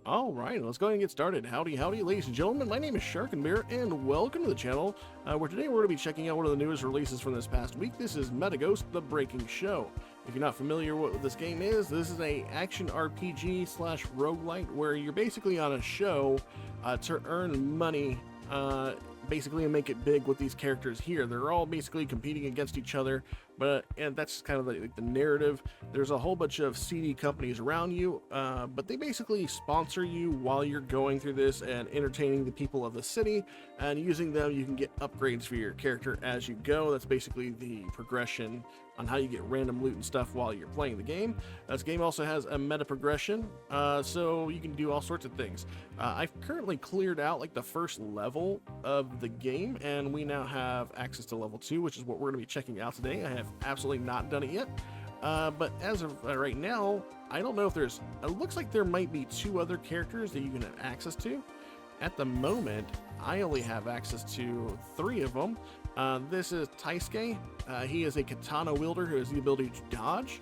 Alright, let's go ahead and get started. Howdy, howdy, ladies and gentlemen. My name is Sharkinbear, and welcome to the channel, where today we're going to be checking out one of the newest releases from this past week. This is Metaghost, The Breaking Show. If you're not familiar with what this game is, this is a action RPG slash roguelite where you're basically on a show to earn money, basically, and make it big with these characters here. They're all basically competing against each other, and that's kind of the narrative. There's a whole bunch of seedy companies around you, but they basically sponsor you while you're going through this and entertaining the people of the city, and using them you can get upgrades for your character as you go. That's basically the progression on how you get random loot and stuff while you're playing the game. This game also has a meta progression, so you can do all sorts of things. I've currently cleared out like the first level of the game, and we now have access to level 2, which is what we're going to be checking out today. I have absolutely not done it yet, but as of right now, I don't know if it looks like there might be 2 other characters that you can have access to. At the moment, I only have access to 3 of them. This is Taisuke. He is a katana wielder who has the ability to dodge.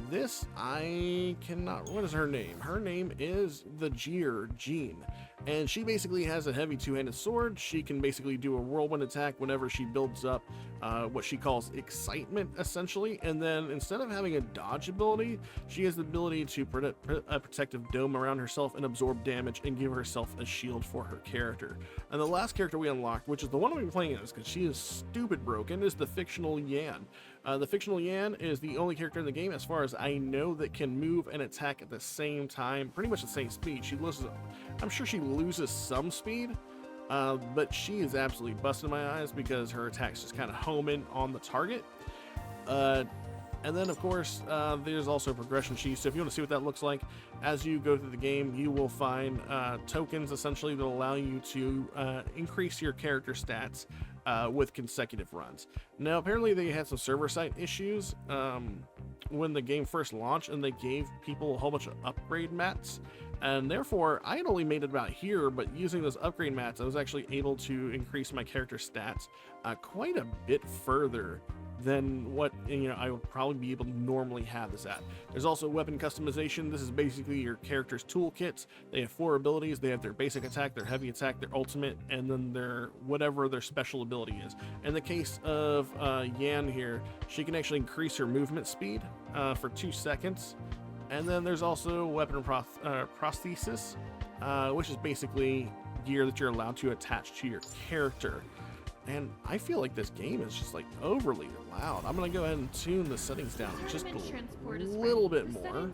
This, I cannot, what is her name? Her name is the Jean, and she basically has a heavy 2-handed sword. She can basically do a whirlwind attack whenever she builds up what she calls excitement, essentially, and then instead of having a dodge ability, she has the ability to put a protective dome around herself and absorb damage and give herself a shield for her character. And the last character we unlocked, which is the one we've been playing as because she is stupid broken, is the fictional Yan. The fictional Yan is the only character in the game, as far as I know, that can move and attack at the same time, pretty much the same speed. I'm sure she loses some speed, but she is absolutely busting my eyes because her attacks just kind of home in on the target. And then, of course, there's also a progression sheet. So if you want to see what that looks like, as you go through the game, you will find tokens, essentially, that allow you to increase your character stats with consecutive runs. Now, apparently they had some server side issues when the game first launched, and they gave people a whole bunch of upgrade mats. And therefore, I had only made it about here, but using those upgrade mats, I was actually able to increase my character stats quite a bit further than what I would probably be able to normally have this at. There's also weapon customization. This is basically your character's toolkits. They have 4 abilities. They have their basic attack, their heavy attack, their ultimate, and then their whatever their special ability is. In the case of Yan here, she can actually increase her movement speed for 2 seconds. And then there's also weapon prosthesis, which is basically gear that you're allowed to attach to your character. And I feel like this game is just like overly loud. I'm going to go ahead and tune the settings down just a little bit more.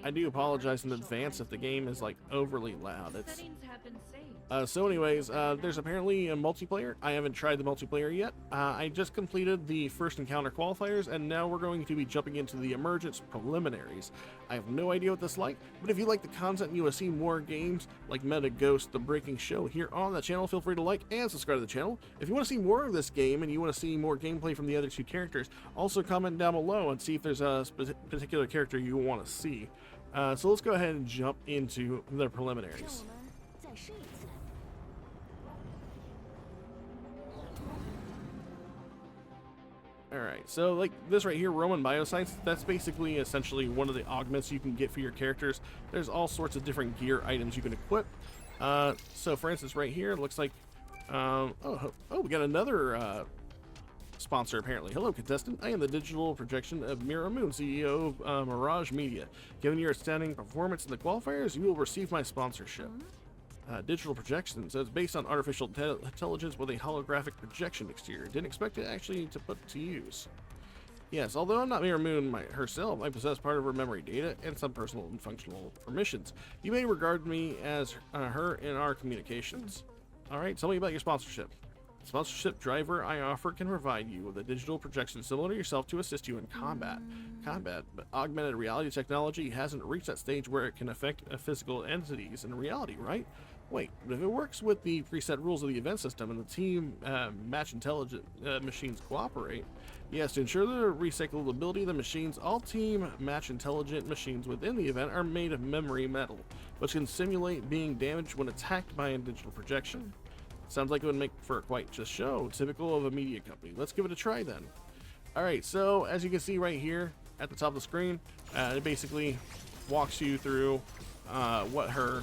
I do apologize in advance if the game is like overly loud. So anyways, there's apparently a multiplayer. I haven't tried the multiplayer yet. I just completed the first encounter qualifiers, and now we're going to be jumping into the emergence preliminaries. I have no idea what this is like, but if you like the content and you want to see more games like Metaghost, The Breaking Show here on the channel, feel free to like and subscribe to the channel. If you want to see more of this game and you want to see more gameplay from the other 2 characters, also comment down below and see if there's a particular character you want to see. So let's go ahead and jump into the preliminaries. Alright, so like this right here, Roman Bioscience, that's basically essentially one of the augments you can get for your characters. There's all sorts of different gear items you can equip. So for instance, right here, it looks like, we got another sponsor apparently. Hello, contestant. I am the digital projection of Mira Moon, CEO of Mirage Media. Given your outstanding performance in the qualifiers, you will receive my sponsorship. Digital projection, so it's based on artificial intelligence with a holographic projection exterior. Didn't expect it actually to put to use. Yes, although I'm not Mira Moon herself, I possess part of her memory data and some personal and functional permissions. You may regard me as her in our communications. Alright, tell me about your sponsorship. The sponsorship driver I offer can provide you with a digital projection similar to yourself to assist you in combat. But augmented reality technology hasn't reached that stage where it can affect physical entities in reality, right? Wait, but if it works with the preset rules of the event system and the team match intelligent machines cooperate, yes, to ensure the recyclability of the machines, all team match intelligent machines within the event are made of memory metal, which can simulate being damaged when attacked by a digital projection. Sounds like it would make for quite a show, typical of a media company. Let's give it a try then. Alright, so as you can see right here at the top of the screen, basically walks you through what her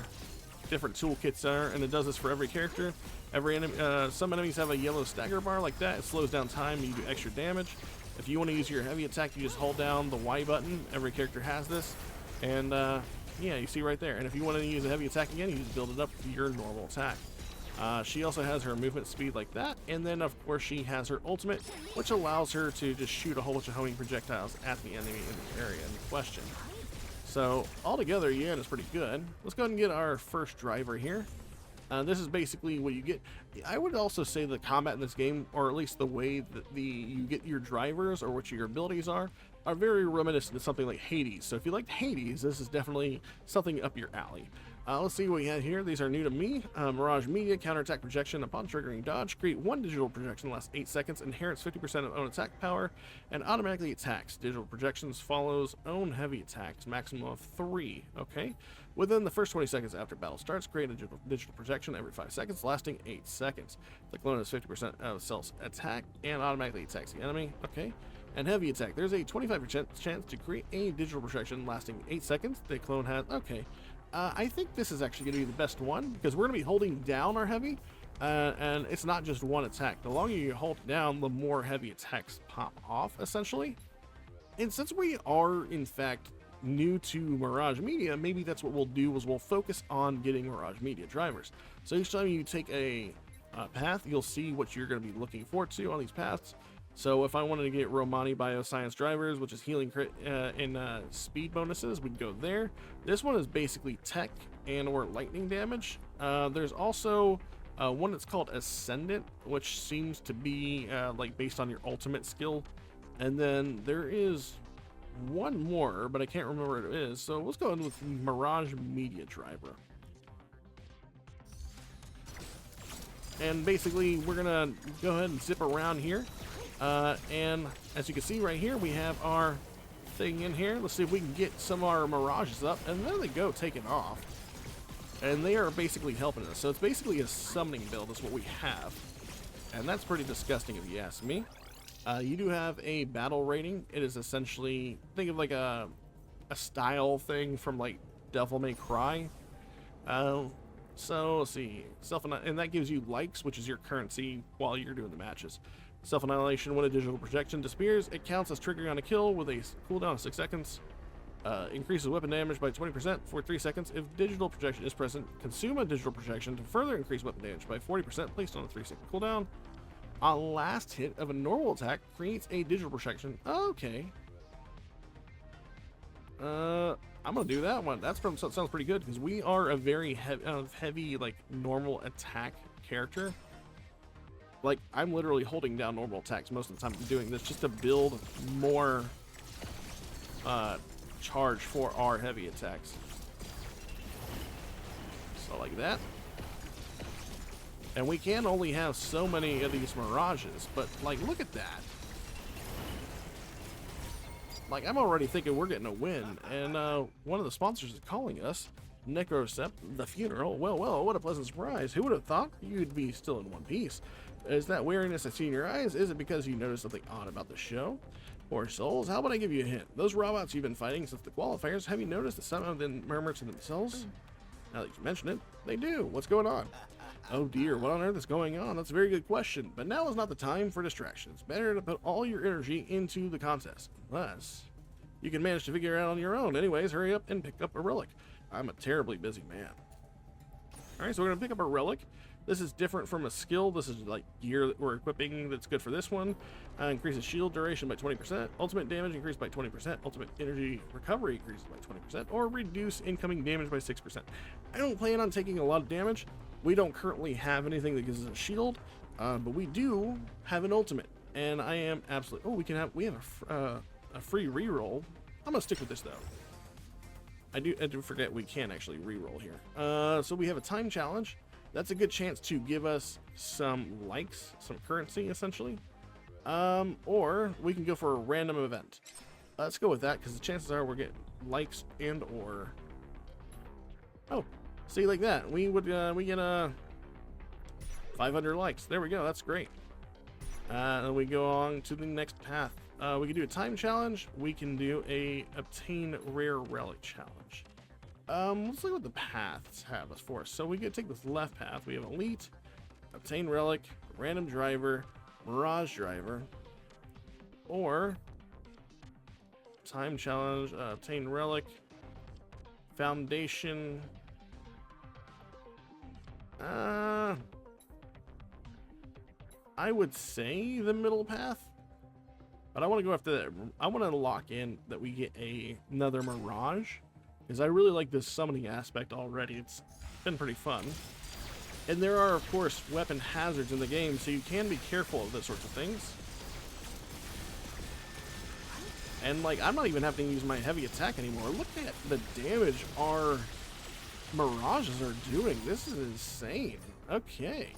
different toolkits are, and it does this for every character. Every enemy, some enemies have a yellow stagger bar like that. It slows down time and you do extra damage. If you want to use your heavy attack, you just hold down the Y button. Every character has this, and yeah, you see right there. And if you want to use a heavy attack again, you just build it up to your normal attack. She also has her movement speed like that, and then of course she has her ultimate, which allows her to just shoot a whole bunch of homing projectiles at the enemy in the area in question. So altogether, yeah, it's pretty good. Let's go ahead and get our first driver here. This is basically what you get. I would also say the combat in this game, or at least the way that you get your drivers or what your abilities are very reminiscent of something like Hades. So if you liked Hades, this is definitely something up your alley. Let's see what we have here. These are new to me. Mirage Media, counterattack projection. Upon triggering dodge, create one digital projection, lasts 8 seconds, inherits 50% of own attack power, and automatically attacks. Digital projections follows own heavy attacks, maximum of 3. Okay. Within the first 20 seconds after battle starts, create a digital projection every 5 seconds, lasting 8 seconds. The clone has 50% of self attack and automatically attacks the enemy. Okay. And heavy attack. There's a 25% chance to create a digital projection lasting 8 seconds. The clone has. Okay. I think this is actually going to be the best one because we're going to be holding down our heavy, and it's not just one attack. The longer you hold it down, the more heavy attacks pop off, essentially. And since we are, in fact, new to Mirage Media, maybe that's what we'll do is we'll focus on getting Mirage Media drivers. So each time you take a path, you'll see what you're going to be looking forward to on these paths. So if I wanted to get Romani Bioscience drivers, which is healing crit and speed bonuses, we'd go there. This one is basically tech and or lightning damage. There's also one that's called Ascendant, which seems to be like based on your ultimate skill. And then there is one more, but I can't remember what it is. So let's go in with Mirage Media driver. And basically we're gonna go ahead and zip around here. And as you can see right here, we have our thing in here. Let's see if we can get some of our mirages up, and there they go, taking off. And they are basically helping us. So it's basically a summoning build is what we have, and that's pretty disgusting if you ask me. You do have a battle rating. It is essentially, think of like a style thing from like Devil May Cry. So let's see, and that gives you likes, which is your currency while you're doing the matches. Self-annihilation, when a digital projection disappears, it counts as triggering on a kill with a cooldown of 6 seconds. Increases weapon damage by 20% for 3 seconds. If digital projection is present, consume a digital projection to further increase weapon damage by 40% placed on a 3-second cooldown. A last hit of a normal attack creates a digital projection. Okay. I'm gonna do that one. That sounds pretty good because we are a very heavy like normal attack character. Like, I'm literally holding down normal attacks most of the time. I'm doing this just to build more charge for our heavy attacks. So like that. And we can only have so many of these mirages, but like, look at that. Like, I'm already thinking we're getting a win, and one of the sponsors is calling us. Necrocept, the funeral. Well, what a pleasant surprise. Who would have thought you'd be still in one piece? Is that weariness I see in your eyes? Is it because you noticed something odd about the show? Poor souls, how about I give you a hint? Those robots you've been fighting since the qualifiers, have you noticed that some of them murmur to themselves? Now that you mention it, they do. What's going on? Oh dear, what on earth is going on? That's a very good question, but now is not the time for distractions. Better to put all your energy into the contest. Unless you can manage to figure it out on your own. Anyways, hurry up and pick up a relic. I'm a terribly busy man. Alright, so we're going to pick up a relic. This is different from a skill. This is like gear that we're equipping that's good for this one. Increases shield duration by 20%. Ultimate damage increased by 20%. Ultimate energy recovery increases by 20%. Or reduce incoming damage by 6%. I don't plan on taking a lot of damage. We don't currently have anything that gives us a shield. But we do have an ultimate. And I am absolutely... Oh, we have a free reroll. I'm going to stick with this, though. I do forget we can actually reroll here. So we have a time challenge. That's a good chance to give us some likes, some currency, essentially. Or we can go for a random event. Let's go with that, because the chances are we're getting likes and or... Oh, see, like that. We get 500 likes. There we go. That's great. And we go on to the next path. We can do a time challenge. We can do a obtain rare relic challenge. Let's look what the paths have us for. So we could take this left path. We have elite, obtain relic, random driver, mirage driver, or time challenge, obtain relic, foundation. I would say the middle path, but I want to go after that. I want to lock in that we get another mirage, because I really like this summoning aspect already. It's been pretty fun. And there are, of course, weapon hazards in the game, so you can be careful of those sorts of things. And, like, I'm not even having to use my heavy attack anymore. Look at the damage our mirages are doing. This is insane. Okay.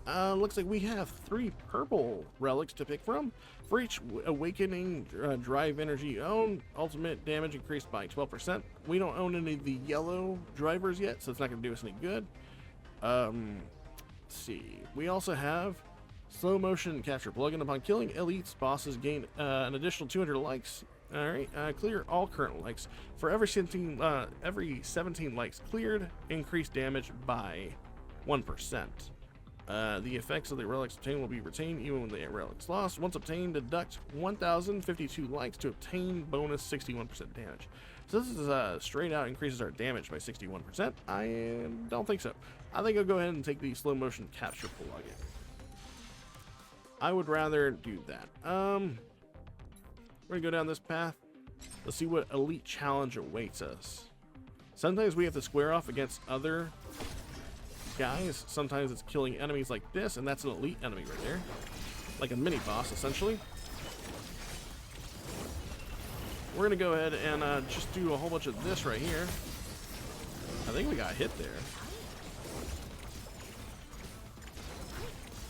Looks like we have 3 purple relics to pick from. For each awakening drive energy owned, ultimate damage increased by 12%. We don't own any of the yellow drivers yet, so it's not going to do us any good. Let's see. We also have slow motion capture plugin. Upon killing elites, bosses gain an additional 200 likes. Alright, clear all current likes. For every 17 likes cleared, increase damage by 1%. The effects of the relics obtained will be retained even when the relics lost. Once obtained, deduct 1,052 likes to obtain bonus 61% damage. So this is straight out increases our damage by 61%. I don't think so. I think I'll go ahead and take the slow motion capture plugin. I would rather do that. We're gonna go down this path. Let's see what elite challenge awaits us. Sometimes we have to square off against other guys. Sometimes it's killing enemies like this, and that's an elite enemy right there, like a mini boss essentially. We're gonna go ahead and just do a whole bunch of this right here. I think we got hit there.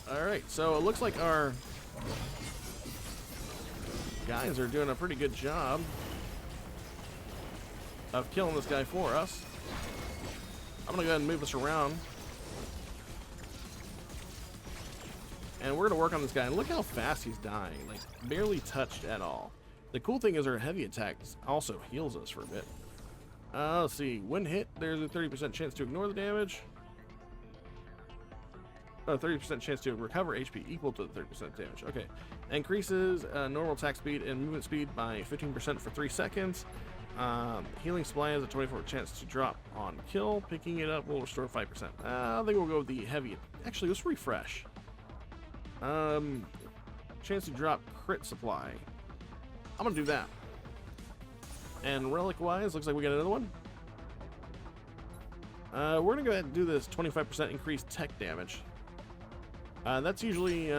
Alright, so it looks like our guys are doing a pretty good job of killing this guy for us. I'm gonna go ahead and move this around. And we're gonna work on this guy, and look how fast he's dying, like barely touched at all. The cool thing is our heavy attack also heals us for a bit. Let's see, when hit, there's a 30% chance to ignore the damage. 30% chance to recover HP equal to the 30% damage. Okay, increases normal attack speed and movement speed by 15% for 3 seconds. Healing supply has a 24% chance to drop on kill. Picking it up will restore 5%. I think we'll go with the heavy. Actually, let's refresh. Chance to drop crit supply. I'm gonna do that. And relic wise, looks like we got another one. We're gonna go ahead and do this 25% increased tech damage. That's usually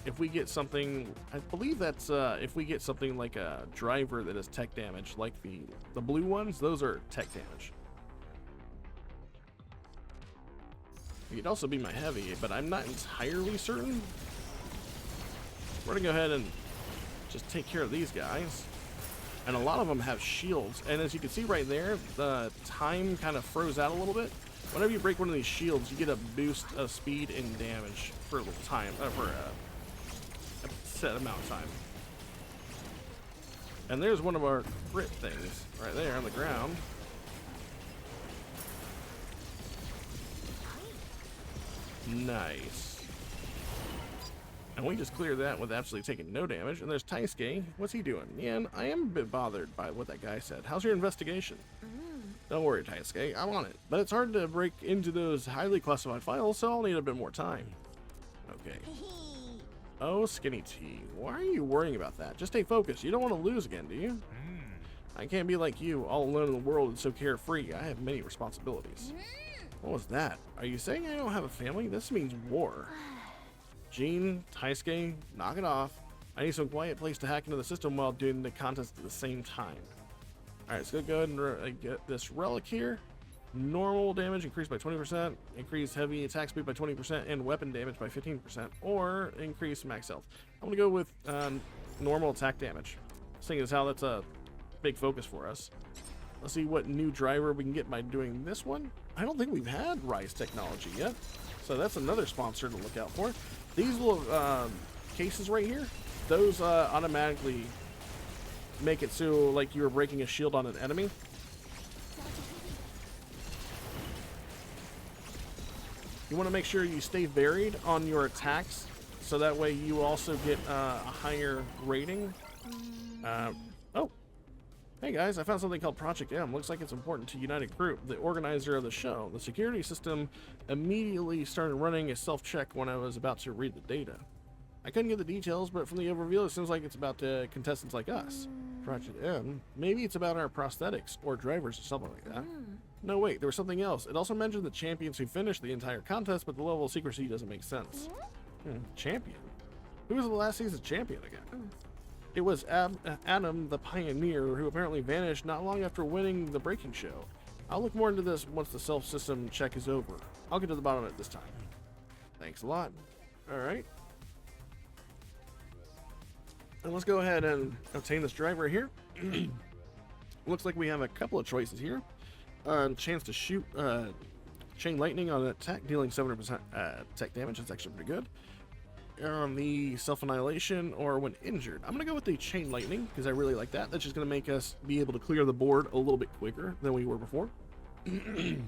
if we get something. I believe that's if we get something like a driver that is tech damage, like the blue ones. Those are tech damage. It could also be my heavy, but I'm not entirely certain. We're gonna go ahead and just take care of these guys. And a lot of them have shields, and as you can see right there, the time kind of froze out a little bit. Whenever you break one of these shields, you get a boost of speed and damage for a little time, for a set amount of time. And there's one of our crit things right there on the ground. Nice. And we just cleared that with absolutely taking no damage. And there's Taisuke. What's he doing? Yeah, I am a bit bothered by what that guy said. How's your investigation? Don't worry, Taisuke. I'm on it. But it's hard to break into those highly classified files, so I'll need a bit more time. Okay. Oh, Skinny T. Why are you worrying about that? Just stay focused. You don't want to lose again, do you? I can't be like you, all alone in the world and so carefree. I have many responsibilities. What was that? Are you saying I don't have a family? This means war. Jean, Taisuke, knock it off. I need some quiet place to hack into the system while doing the contest at the same time. Alright, so go ahead and get this relic here. Normal damage increased by 20%, increase heavy attack speed by 20%, and weapon damage by 15%, or increase max health. I'm gonna go with normal attack damage, seeing as how that's a big focus for us. Let's see what new driver we can get by doing this one. I don't think we've had Rise technology yet, so that's another sponsor to look out for. These little cases right here, those automatically make it so like you're breaking a shield on an enemy. You want to make sure you stay varied on your attacks, so that way you also get a higher rating. Oh, hey guys, I found something called Project M. Looks like it's important to United Group, the organizer of the show. The security system immediately started running a self-check when I was about to read the data. I couldn't get the details, but from the overview, it seems like it's about contestants like us. Project M. Maybe it's about our prosthetics or drivers or something like that. No, wait, there was something else. It also mentioned the champions who finished the entire contest, but the level of secrecy doesn't make sense. Champion? Who was the last season's champion again? It was Adam the Pioneer, who apparently vanished not long after winning the breaking show. I'll look more into this once the self-system check is over. I'll get to the bottom of it this time. Thanks a lot. Alright. And let's go ahead and obtain this driver here. Looks like we have a couple of choices here. Chance to shoot chain lightning on an attack, dealing 700% attack damage. That's actually pretty good. On the self-annihilation or when injured. I'm going to go with the chain lightning because I really like that. That's just going to make us be able to clear the board a little bit quicker than we were before. And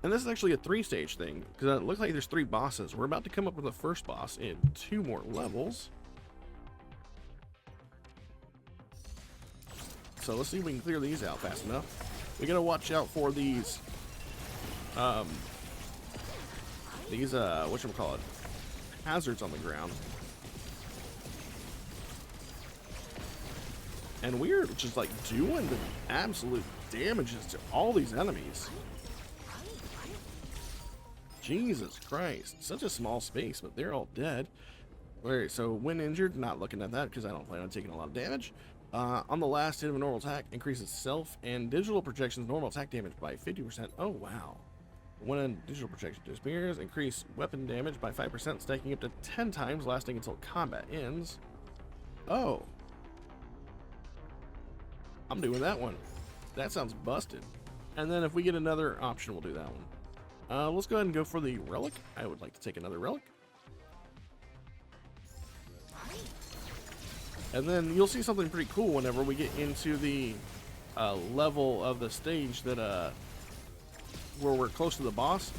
this is actually a 3-stage thing because it looks like there's 3 bosses. We're about to come up with the first boss in 2 more levels. So let's see if we can clear these out fast enough. We got to watch out for these whatchamacallit, hazards on the ground. And we're just like doing the absolute damages to all these enemies. Jesus Christ, such a small space, but they're all dead. Alright, so when injured, not looking at that because I don't plan on taking a lot of damage. On the last hit of a normal attack, increases self and digital projections normal attack damage by 50%. Oh wow. When a digital projection disappears, increase weapon damage by 5%, stacking up to 10 times, lasting until combat ends. Oh. I'm doing that one. That sounds busted. And then if we get another option, we'll do that one. Let's go ahead and go for the relic. I would like to take another relic. And then you'll see something pretty cool whenever we get into the level of the stage that where we're close to the boss,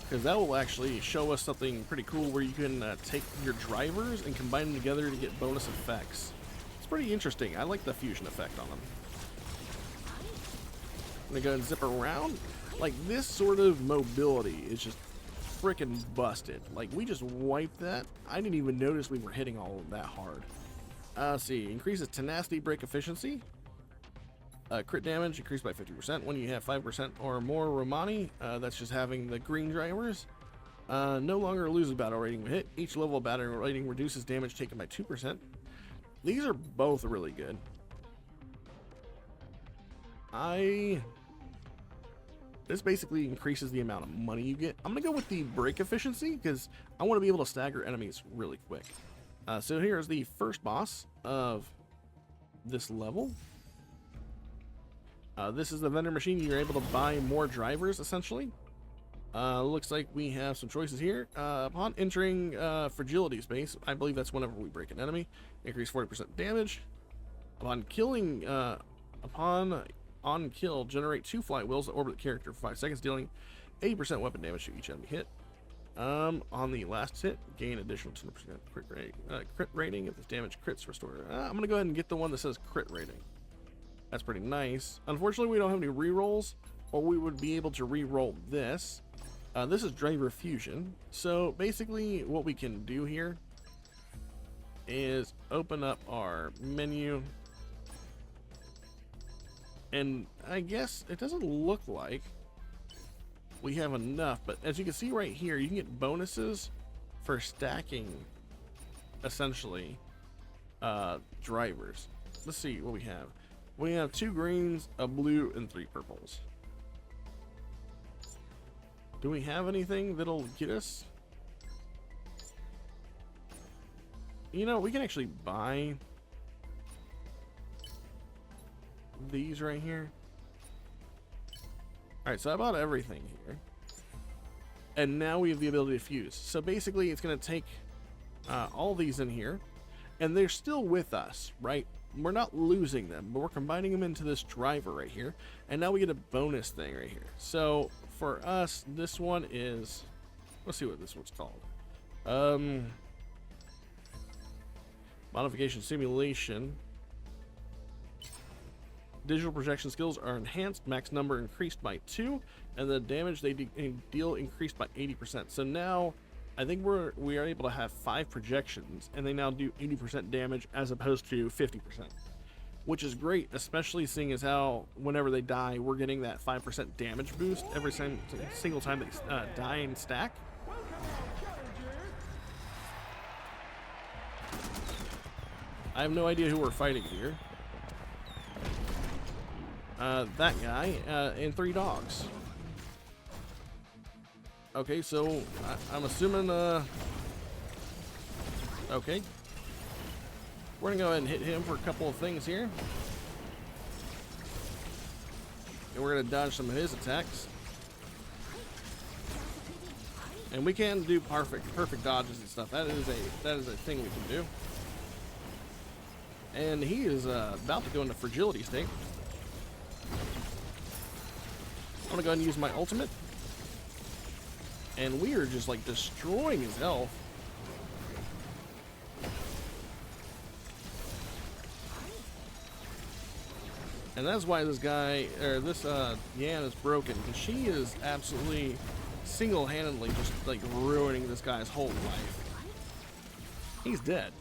because that will actually show us something pretty cool where you can take your drivers and combine them together to get bonus effects. It's pretty interesting. I like the fusion effect on them. I'm gonna go and zip around. Like, this sort of mobility is just freaking busted. Like, we just wiped that. I didn't even notice we were hitting all of that hard. Let's see, increases tenacity break efficiency. Crit damage increased by 50% when you have 5% or more Romani. That's just having the green drivers. No longer loses battle rating when hit. Each level of battle rating reduces damage taken by 2%. These are both really good. This basically increases the amount of money you get. I'm gonna go with the break efficiency because I want to be able to stagger enemies really quick. So here's the first boss of this level. This is the vendor machine. You're able to buy more drivers, essentially. Looks like we have some choices here. Upon entering fragility space, I believe that's whenever we break an enemy, increase 40% damage. Upon killing, on kill, generate 2 flight wheels that orbit the character for 5 seconds, dealing 80% weapon damage to each enemy hit. On the last hit, gain additional 10% crit rating if this damage crits restore. I'm gonna go ahead and get the one that says crit rating. That's pretty nice. Unfortunately, we don't have any rerolls, or we would be able to reroll this. This is driver fusion. So basically, what we can do here is open up our menu, and I guess it doesn't look like we have enough, but as you can see right here, you can get bonuses for stacking, essentially, drivers. Let's see what we have. We have 2 greens, a blue, and 3 purples. Do we have anything that'll get us? You know, we can actually buy these right here. Alright, so I bought everything here. And now we have the ability to fuse. So basically, it's going to take all these in here. and they're still with us, right? We're not losing them, but we're combining them into this driver right here, and now we get a bonus thing right here. So for us, this one is, let's see what this one's called. Modification simulation. Digital projection skills are enhanced, max number increased by 2, and the damage they deal increased by 80%. So now I think we are able to have 5 projections, and they now do 80% damage as opposed to 50%, which is great, especially seeing as how whenever they die, we're getting that 5% damage boost every single time they die and stack. I have no idea who we're fighting here. That guy and 3 dogs. Okay, so I'm assuming, okay. We're gonna go ahead and hit him for a couple of things here. And we're gonna dodge some of his attacks. And we can do perfect dodges and stuff. That is a thing we can do. And he is about to go into fragility state. I'm gonna go ahead and use my ultimate. And we are just like destroying his health. And that's why this guy, or this Yan is broken, because she is absolutely single-handedly just like ruining this guy's whole life. He's dead.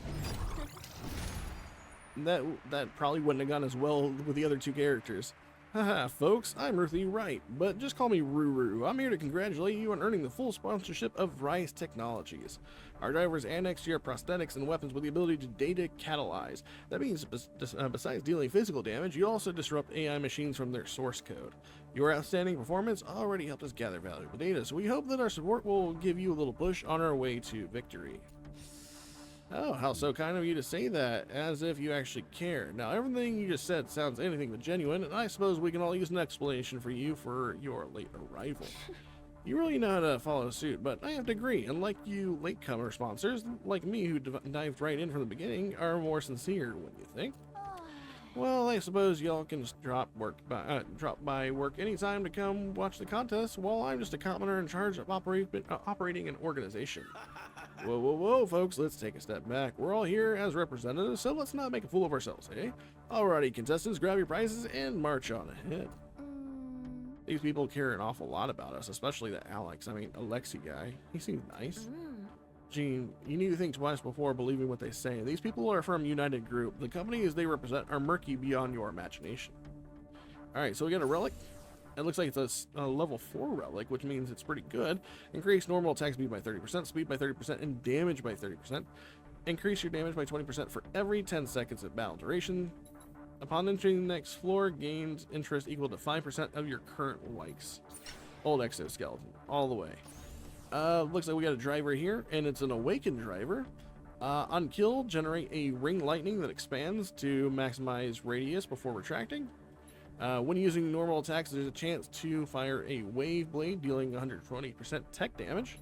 That probably wouldn't have gone as well with the other 2 characters. Haha, folks, I'm Ruthie Wright, but just call me Ruru. I'm here to congratulate you on earning the full sponsorship of Rise Technologies. Our drivers annex your prosthetics and weapons with the ability to data catalyze. That means besides dealing physical damage, you also disrupt AI machines from their source code. Your outstanding performance already helped us gather valuable data, so we hope that our support will give you a little push on our way to victory. Oh, how so kind of you to say that, as if you actually care. Now, everything you just said sounds anything but genuine, and I suppose we can all use an explanation for you for your late arrival. You really know how to follow suit, but I have to agree, unlike you latecomer sponsors, like me who dived right in from the beginning, are more sincere, wouldn't you think? Well, I suppose y'all can just drop by work anytime to come watch the contest, while I'm just a commoner in charge of operating an organization. Whoa, folks, let's take a step back. We're all here as representatives, so let's not make a fool of ourselves, eh? Alrighty, contestants, grab your prizes and march on ahead. These people care an awful lot about us, especially that Alexi guy. He seems nice. Gene, you need to think twice before believing what they say. These people are from United Group. The companies they represent are murky beyond your imagination. Alright, so we got a relic. It looks like it's a level 4 relic, which means it's pretty good. Increase normal attack speed by 30%, speed by 30%, and damage by 30%. Increase your damage by 20% for every 10 seconds of battle duration. Upon entering the next floor, gains interest equal to 5% of your current likes. Old exoskeleton, all the way. Looks like we got a driver here, and it's an awakened driver. On kill, generate a ring lightning that expands to maximize radius before retracting. When using normal attacks, there's a chance to fire a wave blade, dealing 120% tech damage.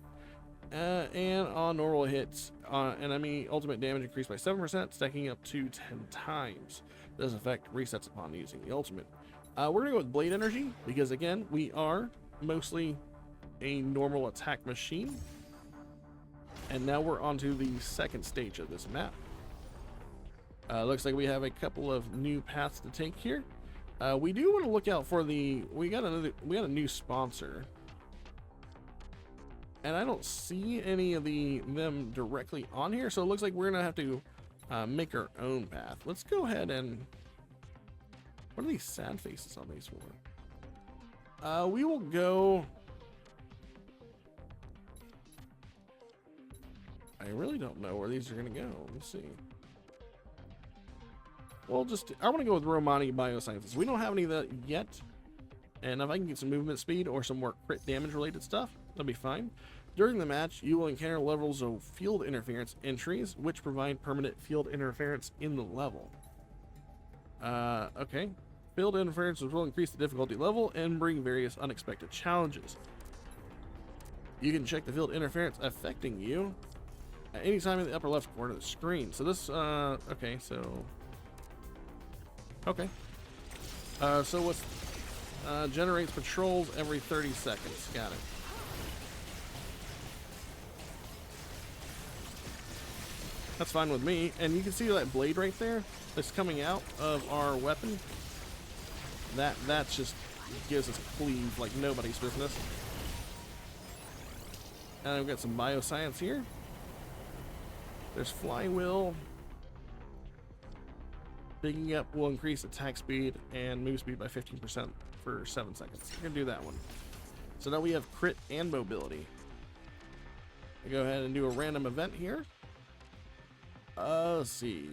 And on normal hits, enemy ultimate damage increased by 7%, stacking up to 10 times. This effect resets upon using the ultimate. We're going to go with blade energy, because again, we are mostly a normal attack machine. And now we're on to the second stage of this map. Looks like we have a couple of new paths to take here. We do want to look out for we got a new sponsor, and I don't see any of them directly on here, so it looks like we're gonna have to make our own path. Let's go ahead and, what are these sad faces on these for? We will go, I really don't know where these are gonna go. Let's see. Well, I want to go with Romani Biosciences. We don't have any of that yet. And if I can get some movement speed or some more crit damage related stuff, that'll be fine. During the match, you will encounter levels of field interference entries, which provide permanent field interference in the level. Okay. Field interference will increase the difficulty level and bring various unexpected challenges. You can check the field interference affecting you at any time in the upper left corner of the screen. So this, okay, so... Okay. So what's... generates patrols every 30 seconds. Got it. That's fine with me. And you can see that blade right there that's coming out of our weapon. That just gives us cleave like nobody's business. And we've got some bioscience here. There's flywheel. Picking up will increase attack speed and move speed by 15% for 7 seconds. We're gonna do that one. So now we have crit and mobility. We go ahead and do a random event here. Let's see.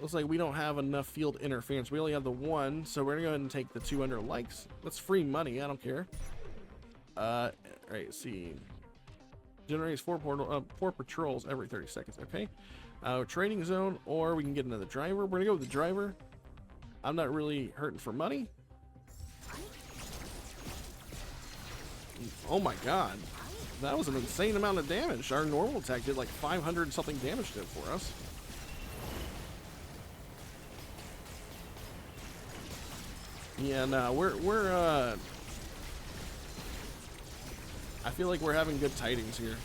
Looks like we don't have enough field interference. We only have the one, so we're gonna go ahead and take the 200 likes. That's free money. I don't care. Right. See. Generates 4 patrols every 30 seconds. Okay. Trading zone, or we can get another driver. We're gonna go with the driver. I'm not really hurting for money. Oh my god. That was an insane amount of damage. Our normal attack did like 500 something damage to it for us. Yeah, no, we're I feel like we're having good tidings here.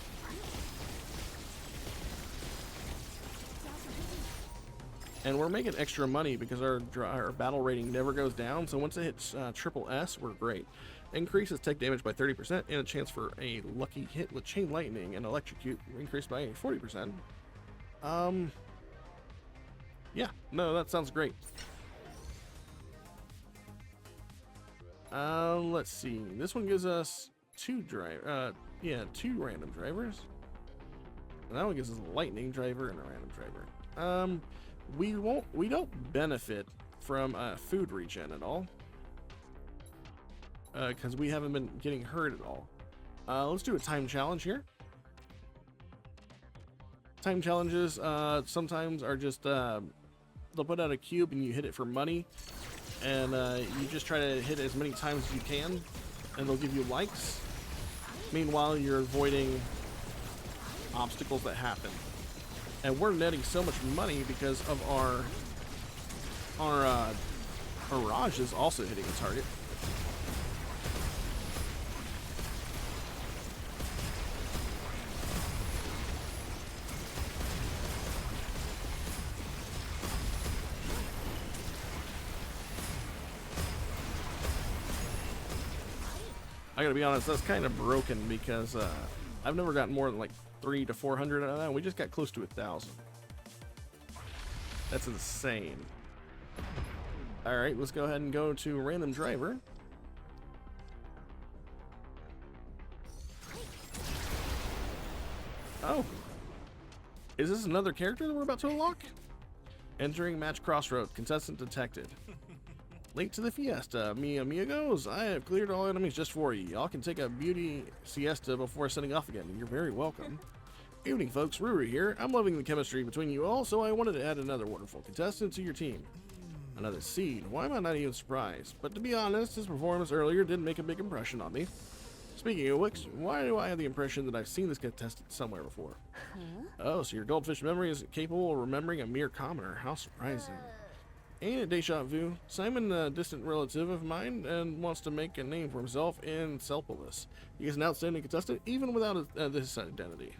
And we're making extra money because our battle rating never goes down. So once it hits triple S, we're great. Increases tech damage by 30% and a chance for a lucky hit with chain lightning and electrocute increased by 40%. Yeah, no, that sounds great. Let's see. This one gives us two random drivers. And that one gives us a lightning driver and a random driver. We don't benefit from food regen at all. Because we haven't been getting hurt at all. Let's do a time challenge here. Time challenges sometimes are just they'll put out a cube and you hit it for money, and you just try to hit it as many times as you can, and they'll give you likes. Meanwhile, you're avoiding obstacles that happen, and we're netting so much money because of our barrage is also hitting a target. I gotta be honest, that's kind of broken because I've never gotten more than like 300 to 400 out of that. We just got close to 1,000. That's insane. All right, let's go ahead and go to random driver. Oh, is this another character that we're about to unlock? Entering match crossroad, contestant detected. Late to the fiesta, mi amigos. I have cleared all enemies just for you. Y'all can take a beauty siesta before setting off again. You're very welcome. Evening, folks. Ruru here. I'm loving the chemistry between you all, so I wanted to add another wonderful contestant to your team. Another seed. Why am I not even surprised? But to be honest, his performance earlier didn't make a big impression on me. Speaking of which, why do I have the impression that I've seen this contestant somewhere before? Oh, so your goldfish memory is capable of remembering a mere commoner. How surprising. Ain't it deja vu? Simon, a distant relative of mine, and wants to make a name for himself in Selpolis. He is an outstanding contestant, even without this identity.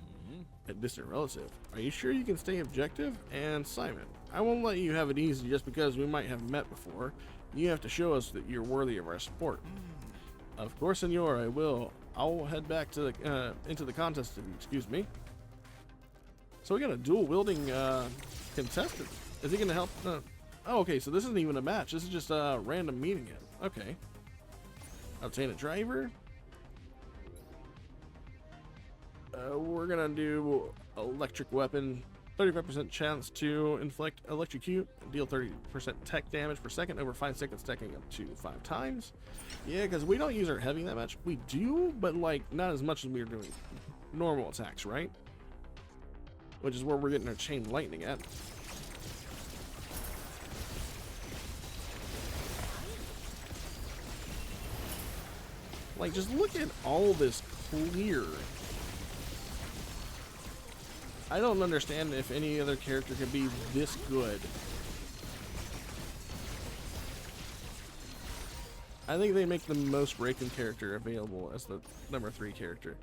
A distant relative. Are you sure you can stay objective? And Simon, I won't let you have it easy just because we might have met before. You have to show us that you're worthy of our support. Of course, senor, I will. I'll head back to the into the contest. Excuse me. So we got a dual-wielding contestant. Is he going to help? Oh, okay, so this isn't even a match. This is just a random meeting him. Okay. Obtain a driver. We're gonna do electric weapon. 35% chance to inflict electrocute. Deal 30% tech damage per second over 5 seconds, stacking up to 5 times. Yeah, because we don't use our heavy that much. We do, but like not as much as we are doing normal attacks, right? Which is where we're getting our chain lightning at. Like, just look at all this clear I don't understand if any other character could be this good. I think they make the most breaking character available as the number 3 character.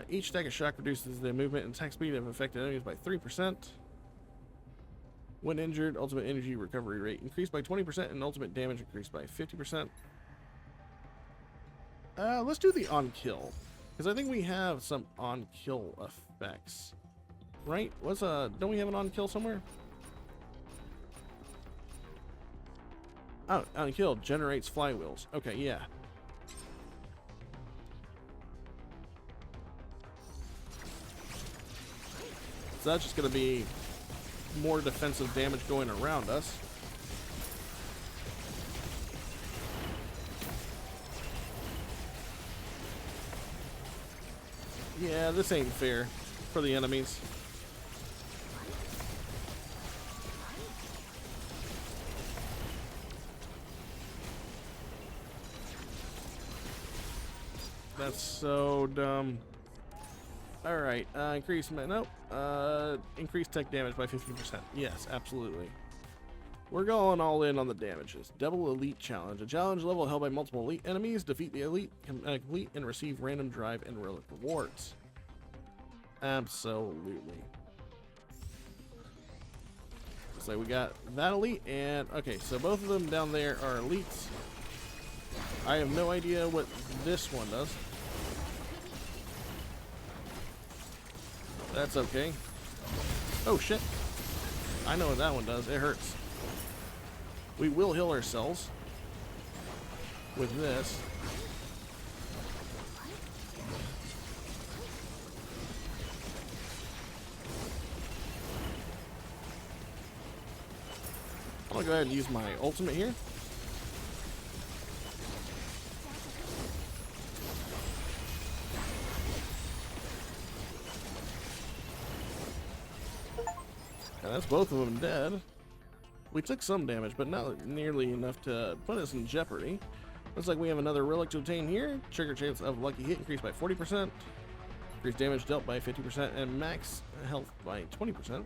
Each stack of shock reduces the movement and attack speed of affected enemies by 3%. When injured, ultimate energy recovery rate increased by 20% and ultimate damage increased by 50%. Let's do the on-kill, because I think we have some on-kill effects. Right? Don't we have an on-kill somewhere? Oh, on-kill generates flywheels. Okay, yeah. So that's just going to be more defensive damage going around us. Yeah, this ain't fair for the enemies. That's so dumb. Alright, increase tech damage by 15%. Yes, absolutely. We're going all in on the damages. Double Elite Challenge. A challenge level held by multiple elite enemies. Defeat the elite, complete, and receive random drive and relic rewards. Absolutely. So we got that elite, and okay, so both of them down there are elites. I have no idea what this one does. That's okay. Oh shit. I know what that one does. It hurts. We will heal ourselves with this. I'm gonna go ahead and use my ultimate here. And that's both of them dead. We took some damage, but not nearly enough to put us in jeopardy. Looks like we have another relic to obtain here. Trigger chance of lucky hit increased by 40%. Increased damage dealt by 50%, and max health by 20%.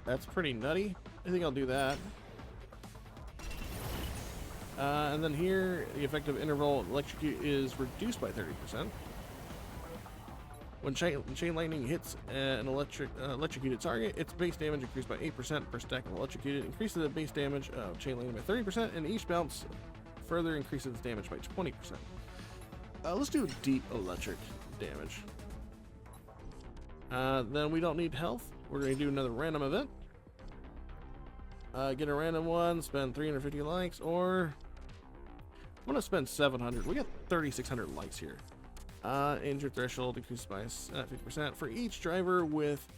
That's pretty nutty. I think I'll do that. And then here, the effective interval of electrocute is reduced by 30%. When chain lightning hits an electrocuted target, its base damage increased by 8% per stack of electrocuted. Increases the base damage of chain lightning by 30%, and each bounce further increases its damage by 20%. Let's do deep electric damage. Then we don't need health. We're going to do another random event. Get a random one, spend 350 likes, or I'm going to spend 700. We got 3,600 likes here. Injured threshold increases by 50%. For each driver with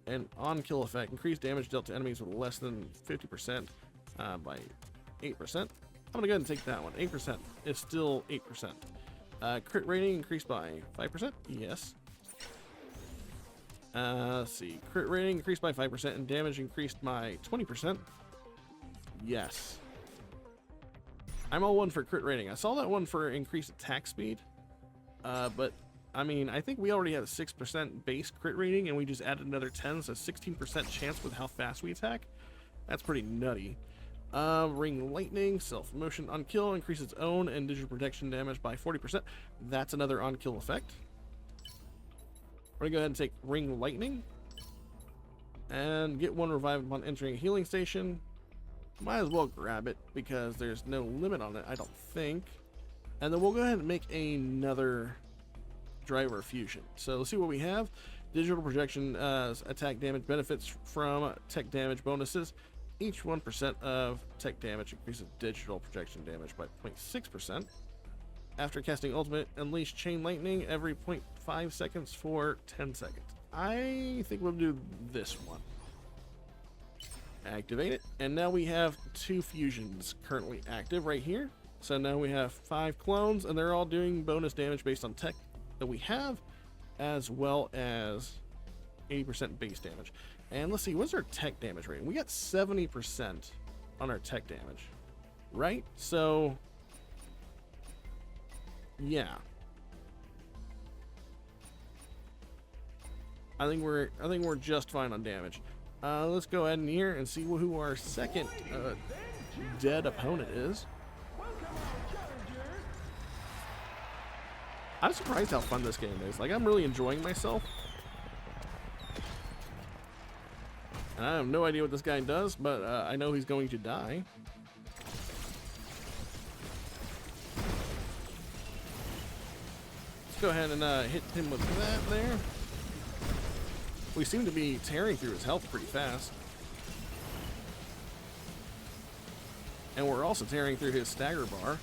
an on-kill effect, increased damage dealt to enemies with less than 50% by 8%. I'm going to go ahead and take that one. 8% is still 8%. Crit rating increased by 5%. Yes. Let's see. Crit rating increased by 5% and damage increased by 20%. Yes. I'm all one for crit rating. I saw that one for increased attack speed. But I mean, I think we already had a 6% base crit rating and we just added another 10, so 16% chance with how fast we attack. That's pretty nutty. Ring lightning, self motion on kill, increases its own and digital protection damage by 40%. That's another on kill effect. We're gonna go ahead and take ring lightning and get one revived upon entering a healing station. Might as well grab it because there's no limit on it, I don't think. And then we'll go ahead and make another driver fusion. So let's see what we have. Digital projection attack damage benefits from tech damage bonuses. Each 1% of tech damage increases digital projection damage by 0.6%. After casting ultimate, unleash chain lightning every 0.5 seconds for 10 seconds. I think we'll do this one. Activate it. And now we have 2 fusions currently active right here. So now we have 5 clones, and they're all doing bonus damage based on tech that we have, as well as 80% base damage. And let's see, what's our tech damage rating? We got 70% on our tech damage, right? So, yeah. I think we're just fine on damage. Let's go ahead in here and see who our second dead opponent is. I'm surprised how fun this game is. Like, I'm really enjoying myself. And I have no idea what this guy does, but I know he's going to die. Let's go ahead and hit him with that there. We seem to be tearing through his health pretty fast. And we're also tearing through his stagger bar.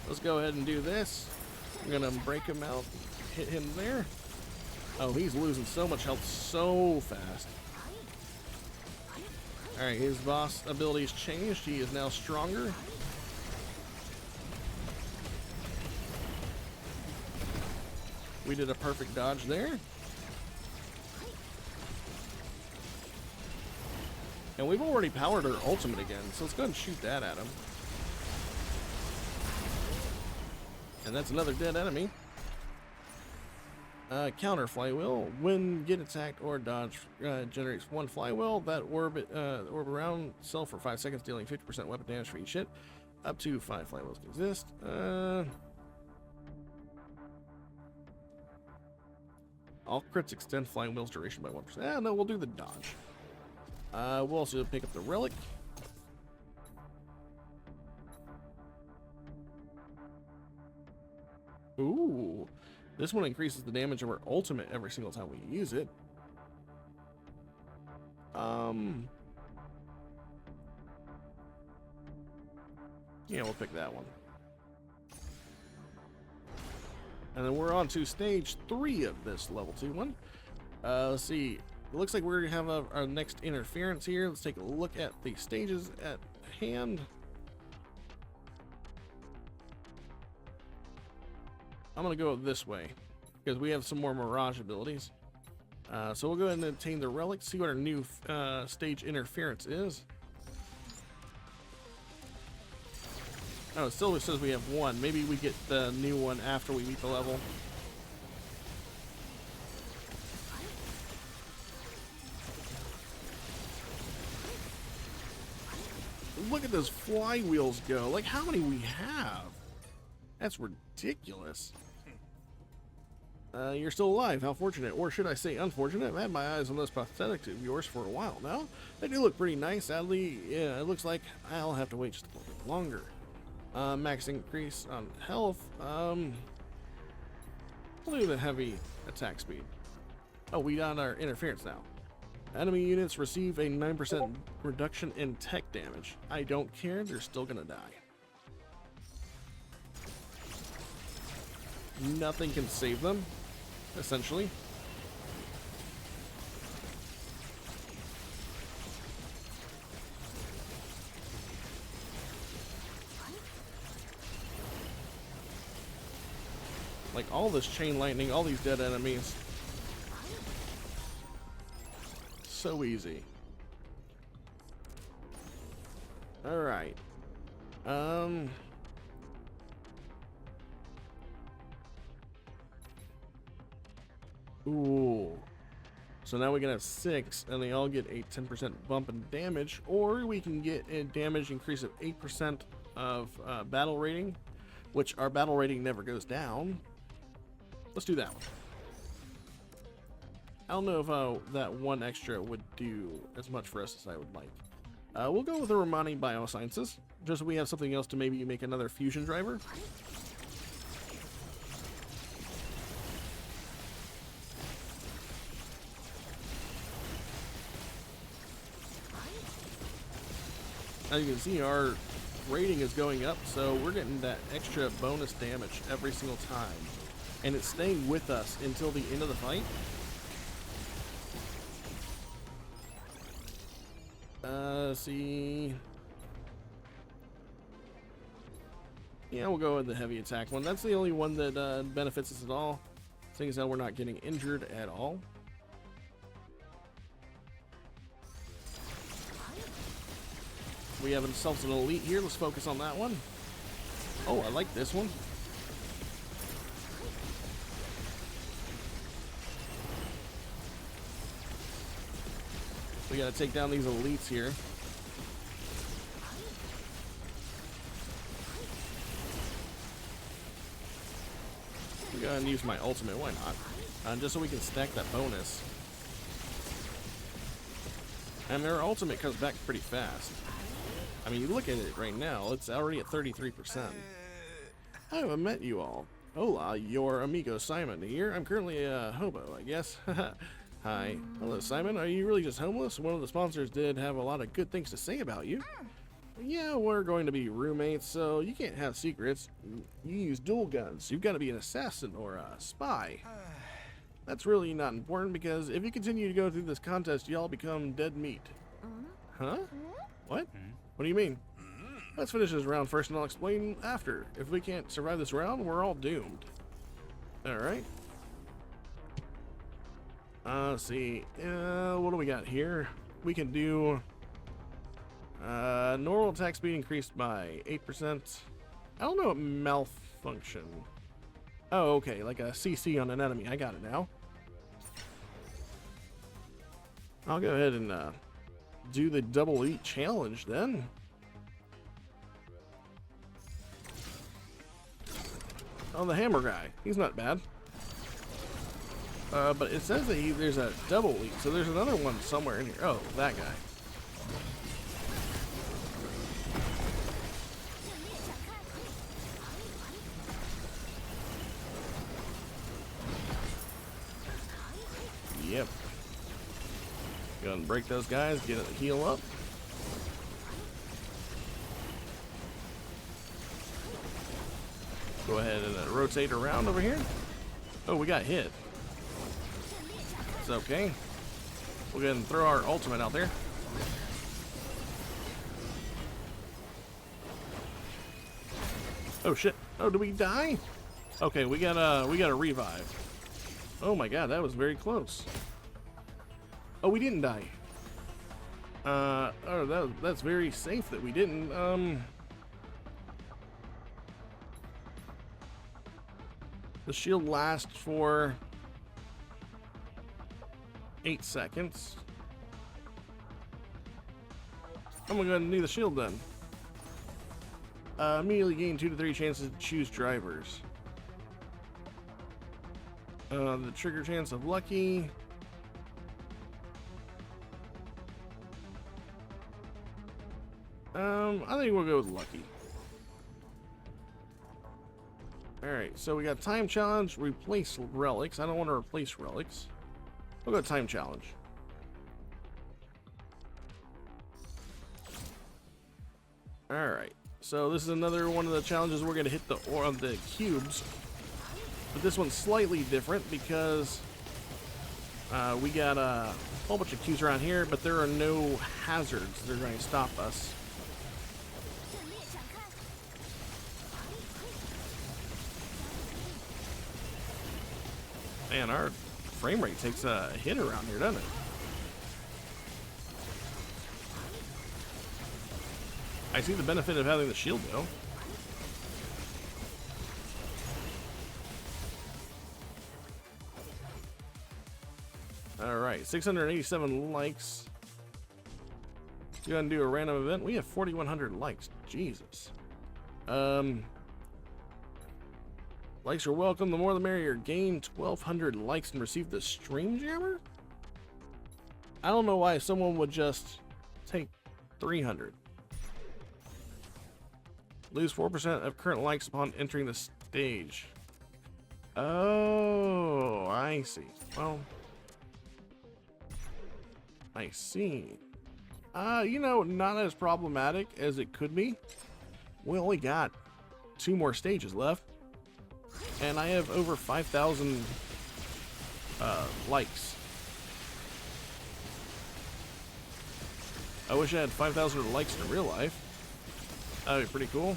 Let's go ahead and do this. I'm gonna break him out, hit him there. Oh, he's losing so much health so fast. Alright, his boss ability's changed. He is now stronger. We did a perfect dodge there. And we've already powered our ultimate again, so let's go ahead and shoot that at him. And that's another dead enemy. Counter flywheel. When get attacked or dodge generates one flywheel that orb around itself for 5 seconds, dealing 50% weapon damage for each hit. Up to 5 flywheels can exist. All crits extend flywheel's duration by 1%. No, we'll do the dodge. We'll also pick up the relic. Ooh, this one increases the damage of our ultimate every single time we use it. Yeah, we'll pick that one. And then we're on to stage 3 of this level 2 one. Let's see. It looks like we're gonna have our next interference here. Let's take a look at the stages at hand. I'm gonna go this way because we have some more mirage abilities. So we'll go ahead and obtain the relic, see what our new stage interference is. Oh, it still says we have one. Maybe we get the new one after we beat the level. Look at those flywheels go. Like, how many we have? That's ridiculous. You're still alive. How fortunate. Or should I say unfortunate? I've had my eyes on those prosthetics of yours for a while now. They do look pretty nice. Sadly, yeah, it looks like I'll have to wait just a little bit longer. Max increase on health. We'll do the heavy attack speed. Oh, we got our interference now. Enemy units receive a 9% reduction in tech damage. I don't care, they're still gonna die. Nothing can save them, essentially. Like, all this chain lightning, all these dead enemies. So easy. Alright. Ooh. So now we can have 6, and they all get a 10% bump in damage, or we can get a damage increase of 8% of battle rating, which our battle rating never goes down. Let's do that one. I don't know if that one extra would do as much for us as I would like. We'll go with the Romani Biosciences, just so we have something else to maybe make another fusion driver. As you can see, our rating is going up, so we're getting that extra bonus damage every single time. And it's staying with us until the end of the fight. See. Yeah, we'll go with the heavy attack one. That's the only one that benefits us at all. Seeing as how we're not getting injured at all. We have ourselves an elite here. Let's focus on that one. Oh, I like this one. We gotta take down these elites here. I'm gonna use my ultimate, why not? Just so we can stack that bonus. And their ultimate comes back pretty fast. I mean, you look at it right now, it's already at 33%. I haven't met you all. Hola, your amigo Simon here. I'm currently a hobo, I guess. Hi. Hello, Simon. Are you really just homeless? One of the sponsors did have a lot of good things to say about you. Yeah, we're going to be roommates, so you can't have secrets. You use dual guns. You've got to be an assassin or a spy. That's really not important because if you continue to go through this contest, y'all become dead meat. Huh? What? What do you mean? Let's finish this round first and I'll explain after. If we can't survive this round, we're all doomed. Alright. Let's see. What do we got here? We can do normal attack speed increased by 8%. I don't know what malfunction. Oh, okay, like a CC on an enemy. I got it now. I'll go ahead and do the double eat challenge then. Oh, the hammer guy. He's not bad. But it says that there's a double eat, so there's another one somewhere in here. Oh, that guy. Yep. Go ahead and break those guys, get a heal up. Go ahead and rotate around over here. Oh, we got hit. It's okay. We'll go ahead and throw our ultimate out there. Oh shit. Oh, did we die? Okay, we got a revive. Oh my god, that was very close. Oh, we didn't die. Oh, that's very safe that we didn't. The shield lasts for 8 seconds. I'm gonna go ahead and do the shield then. Immediately gain 2 to 3 chances to choose drivers. The trigger chance of lucky. I think we'll go with lucky. Alright, so we got time challenge, replace relics. I don't want to replace relics. We'll go time challenge. Alright, so this is another one of the challenges we're going to hit the cubes. But this one's slightly different because we got a whole bunch of cubes around here, but there are no hazards that are going to stop us. Man, our frame rate takes a hit around here, doesn't it? I see the benefit of having the shield, though. Alright, 687 likes. Go ahead and do a random event. We have 4,100 likes. Jesus. Likes are welcome. The more the merrier. Gain 1,200 likes and receive the stream jammer? I don't know why someone would just take 300. Lose 4% of current likes upon entering the stage. Oh, I see. Well, I see. You know, not as problematic as it could be. We only got 2 more stages left. And I have over 5,000 likes. I wish I had 5,000 likes in real life. That'd be pretty cool.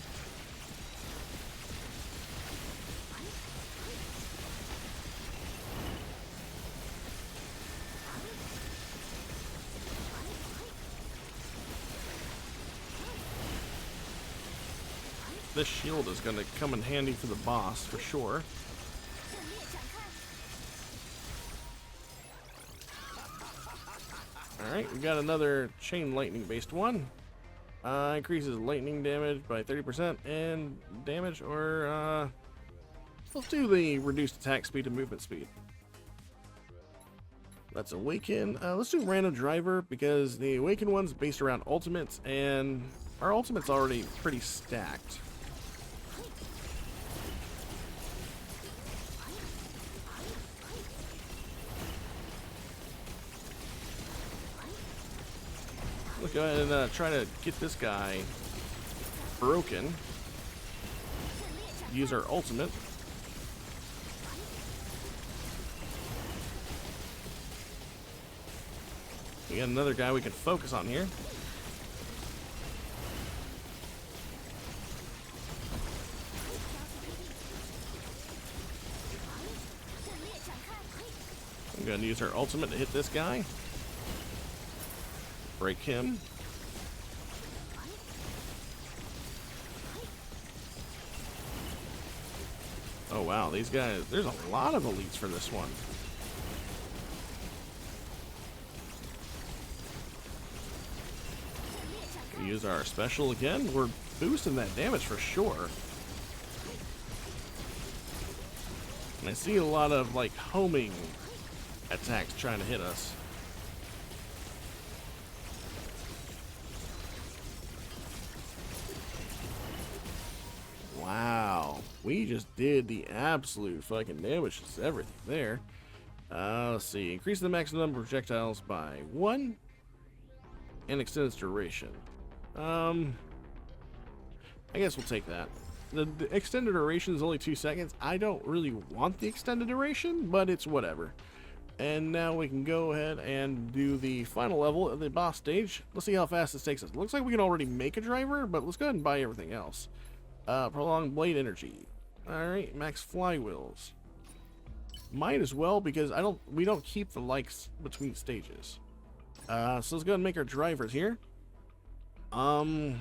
this shield is going to come in handy for the boss, for sure. Alright, we got another chain lightning based one. Increases lightning damage by 30% and damage, or let's do the reduced attack speed and movement speed. Let's awaken. Let's do random driver because the awaken one's based around ultimates, and our ultimate's already pretty stacked. Let's go ahead and try to get this guy broken. Use our ultimate. We got another guy we can focus on here. I'm going to use our ultimate to hit this guy. Break him. Oh wow, these guys, there's a lot of elites for this one. We use our special again. We're boosting that damage for sure. And I see a lot of like homing attacks trying to hit us. Wow, we just did the absolute fucking damage to everything there. Let's see, increase the maximum number of projectiles by 1 and extend its duration. I guess we'll take that. The extended duration is only 2 seconds. I don't really want the extended duration, but it's whatever. And now we can go ahead and do the final level of the boss stage. Let's see how fast this takes us. Looks like we can already make a driver, but let's go ahead and buy everything else. Prolonged blade energy. Alright, max flywheels. Might as well, because we don't keep the likes between stages. So let's go ahead and make our drivers here. For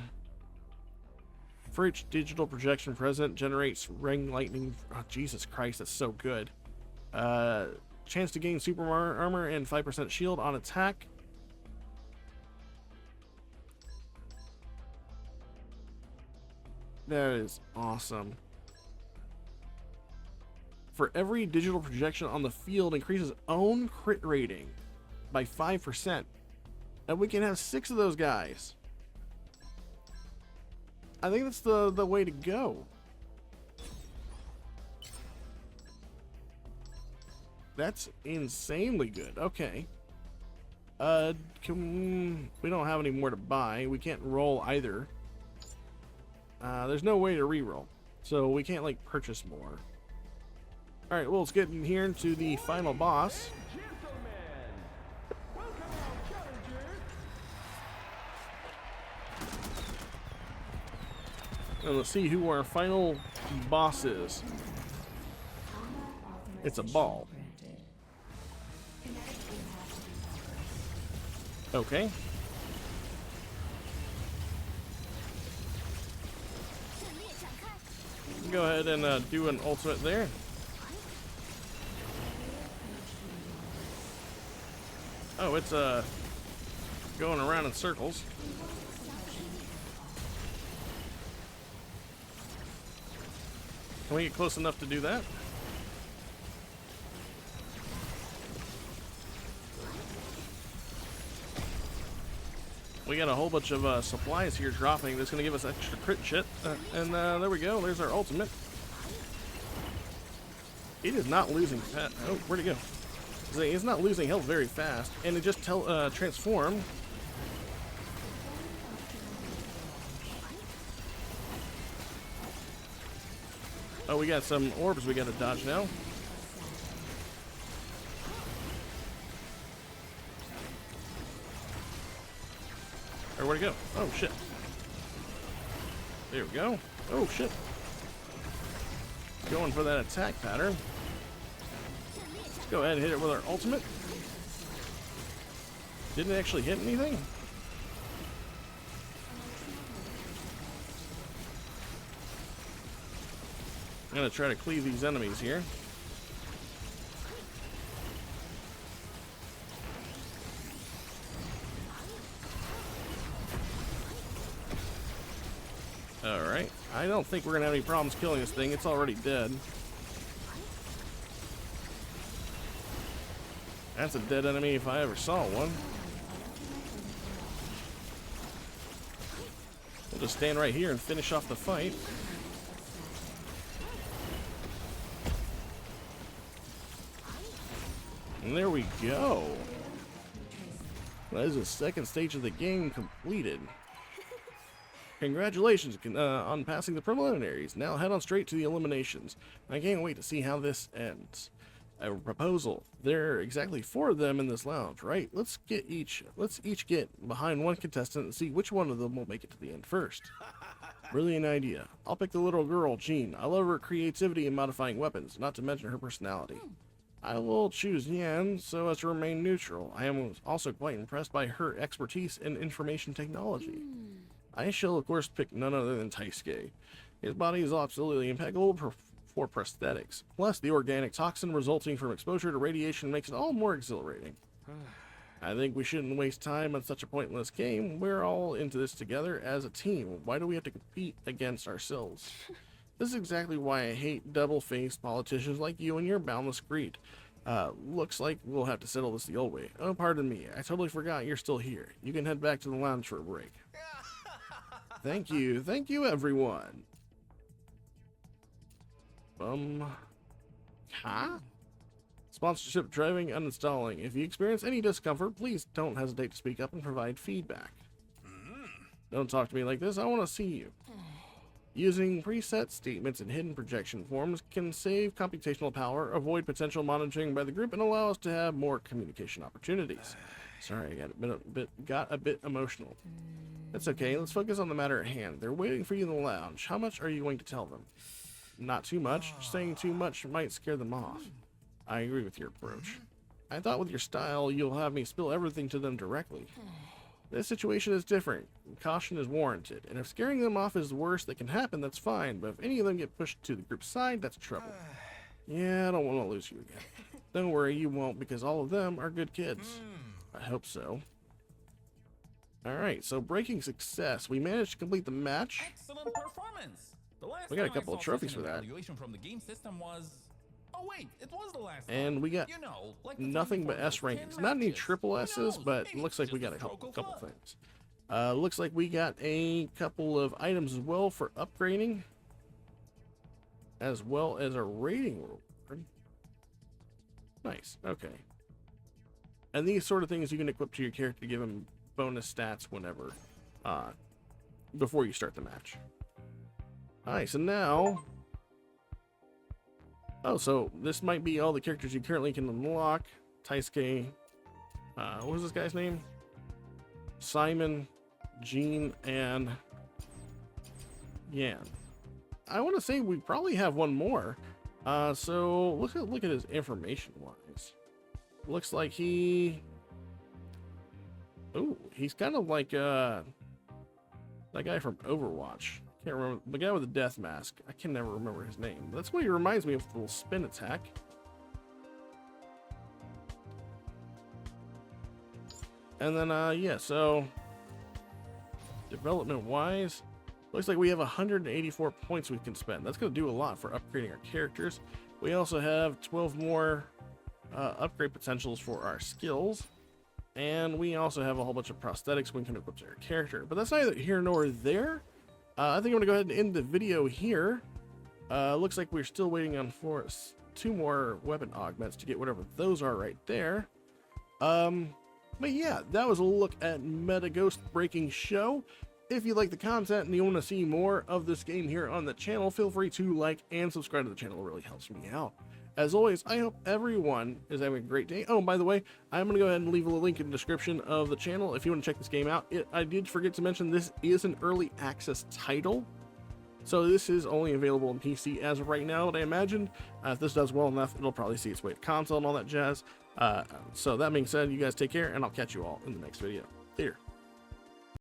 each digital projection present, generates ring lightning. Oh, Jesus Christ, that's so good. Chance to gain super armor and 5% shield on attack. That is awesome. For every digital projection on the field, increases own crit rating by 5%. And we can have 6 of those guys. I think that's the way to go. That's insanely good. Okay. We don't have any more to buy. We can't roll either. There's no way to re-roll, so we can't like purchase more. All right, well, let's get in here into the final boss. And let's see who our final boss is. It's a ball. Okay. Go ahead and do an ultimate there. Oh, it's going around in circles. Can we get close enough to do that? We got a whole bunch of supplies here dropping that's going to give us extra crit shit. And there we go. There's our ultimate. It is not losing fast. Oh, where'd it go? It's not losing health very fast. And it just transformed. Oh, we got some orbs we got to dodge now. Or where'd it go? Oh, shit. There we go. Oh, shit. Going for that attack pattern. Let's go ahead and hit it with our ultimate. Didn't actually hit anything? I'm gonna try to cleave these enemies here. Alright, I don't think we're gonna have any problems killing this thing. It's already dead. That's a dead enemy if I ever saw one. We'll just stand right here and finish off the fight. And there we go. That is the second stage of the game completed. Congratulations on passing the preliminaries. Now head on straight to the eliminations. I can't wait to see how this ends. A proposal. There are exactly 4 of them in this lounge, right? Let's each get behind one contestant and see which one of them will make it to the end first. Brilliant idea. I'll pick the little girl, Jean. I love her creativity in modifying weapons, not to mention her personality. I will choose Yan so as to remain neutral. I am also quite impressed by her expertise in information technology. I shall of course pick none other than Taisuke. His body is absolutely impeccable for prosthetics. Plus, the organic toxin resulting from exposure to radiation makes it all more exhilarating. I think we shouldn't waste time on such a pointless game. We're all into this together as a team. Why do we have to compete against ourselves? This is exactly why I hate double-faced politicians like you and your boundless greed. Looks like we'll have to settle this the old way. Oh, pardon me. I totally forgot you're still here. You can head back to the lounge for a break. Thank you. Thank you, everyone. Sponsorship driving uninstalling. If you experience any discomfort, please don't hesitate to speak up and provide feedback. Don't talk to me like this. I want to see you. Using preset statements and hidden projection forms can save computational power, avoid potential monitoring by the group, and allow us to have more communication opportunities. Sorry, I got a bit emotional. That's okay. Let's focus on the matter at hand. They're waiting for you in the lounge. How much are you going to tell them? Not too much. Saying too much might scare them off. I agree with your approach. I thought with your style, you'll have me spill everything to them directly. This situation is different. Caution is warranted. And if scaring them off is the worst that can happen, that's fine. But if any of them get pushed to the group's side, that's trouble. Yeah, I don't want to lose you again. Don't worry, you won't, because all of them are good kids. I hope so. Alright, so breaking success. We managed to complete the match. Excellent performance. The last We got a couple of trophies for that. Evaluation from the game system was... Oh wait, it was the last And one. we got Like nothing but S rankings. Not any triple S's, but it looks like we got a couple things. Looks like we got a couple of items as well for upgrading, as well as a rating reward. Nice. Okay. And these sort of things you can equip to your character to give him bonus stats whenever, before you start the match. Nice. And now, oh, so this might be all the characters you currently can unlock. Taisuke, what was this guy's name? Simon, Jean, and Yan. I want to say we probably have one more. So look at his information wise. Looks like he's kind of like that guy from Overwatch. Can't remember the guy with the death mask. I can never remember his name. That's what he reminds me of, the little spin attack. And then yeah, so development wise, looks like we have 184 points we can spend. That's going to do a lot for upgrading our characters. We also have 12 more upgrade potentials for our skills, and we also have a whole bunch of prosthetics we can equip to our character. But that's neither here nor there. I think I'm gonna go ahead and end the video here. Looks like we're still waiting on for 2 more weapon augments to get whatever those are right there. But yeah, that was a look at Metaghost Breaking Show. If you like the content and you want to see more of this game here on the channel, feel free to like and subscribe to the channel. It really helps me out. As always, I hope everyone is having a great day. Oh, by the way, I'm going to go ahead and leave a link in the description of the channel if you want to check this game out. I did forget to mention this is an early access title, so this is only available on PC as of right now, but I imagine if this does well enough, it'll probably see its way to console and all that jazz. So that being said, you guys take care, and I'll catch you all in the next video. Later.